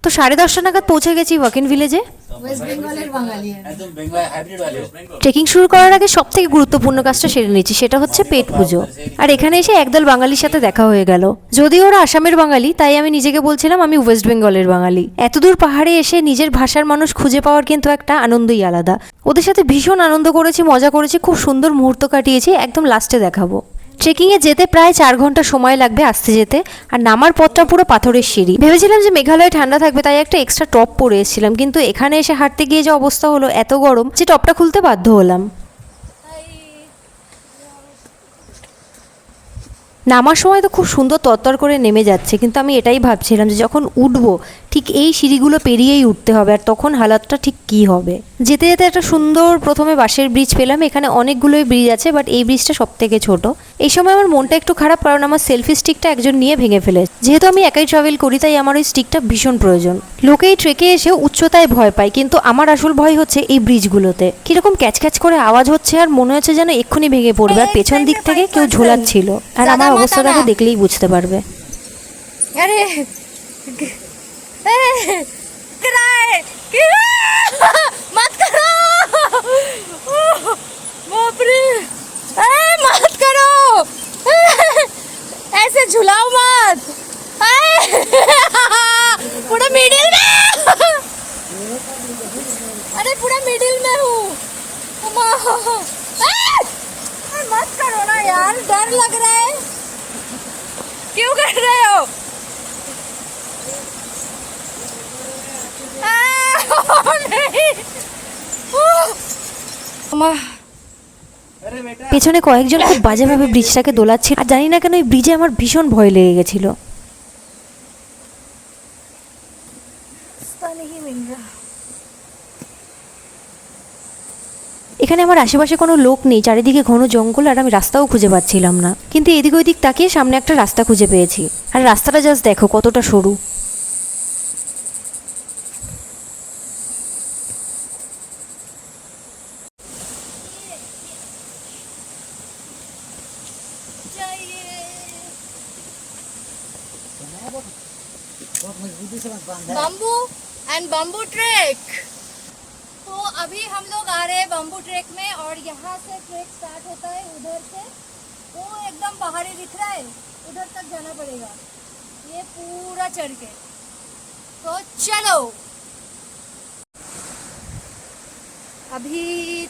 তো 10:30 নাগাদ পৌঁছে গেছি ওয়াকিন ভিলেজে। ওয়েস্ট বেঙ্গলের বাঙালি একদম বেঙ্গল হাইব্রিড वाले ট্রেকিং শুরু করার আগে সব থেকে গুরুত্বপূর্ণ কাজটা সেরে নিয়েছি, সেটা হচ্ছে পেট পুজো। আর এখানে এসে একদল বাঙালির সাথে দেখা হয়ে গেল। যদিও ওরা আসামের বাঙালি, তাই আমি নিজেকে বলছিলাম আমি ওয়েস্ট বেঙ্গলের বাঙালি। এতদূর পাহাড়ে এসে নিজের ভাষার মানুষ খুঁজে পাওয়ার কিন্তু একটা আনন্দই আলাদা। ওদের সাথে ভীষণ আনন্দ করেছি, মজা করেছি, খুব সুন্দর মুহূর্ত কাটিয়েছি। একদম লাস্টে দেখাবো। ট্রেকিংয়ে যেতে প্রায় 4 ঘন্টা সময় লাগবে আসতে যেতে, আর নামার পথটা পুরো পাথরের সিঁড়ি। ভেবেছিলাম যে মেঘালয়ে ঠান্ডা থাকবে, তাই একটা এক্সট্রা টপ পরে এসেছিলাম, কিন্তু এখানে এসে হাঁটতে গিয়ে যে অবস্থা হলো, এত গরম যে টপটা খুলতে বাধ্য হলাম। নামার সময় তো খুব সুন্দর তরতর করে নেমে যাচ্ছে, কিন্তু আমি এটাই ভাবছিলাম যে যখন উঠবো ঠিক এই সিঁড়িগুলো পেরিয়েই উঠতে হবে, আর তখন হালাতটা ঠিক কী হবে। যেতে যেতে একটা সুন্দর প্রথমে বাঁশের ব্রিজ পেলাম। এখানে অনেকগুলোই ব্রিজ আছে, বাট এই ব্রিজটা সব থেকে ছোট। এই সময় আমার মনটা একটু খারাপ, কারণ আমার সেলফি স্টিকটা একজন নিয়ে ভেঙে ফেলে। যেহেতু আমি একাই ট্রাভেল করি, তাই আমার ওই স্টিকটা ভীষণ প্রয়োজন। লোকে এই ট্রেকে এসে উচ্চতায় ভয় পায়, কিন্তু আমার আসল ভয় হচ্ছে এই ব্রিজগুলোতে। কিরকম ক্যাচ ক্যাচ করে আওয়াজ হচ্ছে, আর মনে হচ্ছে যেন এক্ষুনি ভেঙে পড়বে। আর পেছন দিক থেকে কেউ ঝোলাচ্ছিল, আর আমার অবস্থাটাকে দেখলেই বুঝতে পারবে। আরে मत करो, बाप रे, मत करो, ऐसे झुलाओ मत, पूरा मिडिल में, अरे पूरा मिडिल में हूँ, मत करो ना यार, डर लग रहा है, क्यों कर रहे हो? পেছনে কয়েকজন খুব বাজেভাবে ব্রিজটাকে দোলাচ্ছিল, আর জানি না কেন এই ব্রিজে আমার ভীষণ ভয় লেগে গেছিল। এখানে আমার আশেপাশে কোনো লোক নেই, চারিদিকে ঘন জঙ্গল, আর আমি রাস্তাও খুঁজে পাচ্ছিলাম না। কিন্তু এদিক ওইদিক তাকিয়ে সামনে একটা রাস্তা খুঁজে পেয়েছি, আর রাস্তাটা জাস্ট দেখো কতটা সরু। Bamboo and bamboo track. तो अभी हम लोग आ रहे हैं बम्बू ट्रैक में, और यहाँ से ट्रैक स्टार्ट होता है उधर से, वो एकदम पहाड़ी दिख रहा है, उधर तक जाना पड़ेगा, ये पूरा चढ़ के। तो चलो अभी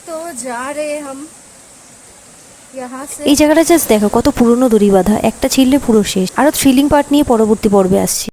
तो जा रहे हम यहाँ से। এই জায়গাটা জাস্ট দেখো কত পুরনো দড়ি বাঁধা, একটা ছিঁড়লে পুরো শেষ। আরো থ্রিলিং পার্ট নিয়ে পরবর্তী পর্বে আসছি।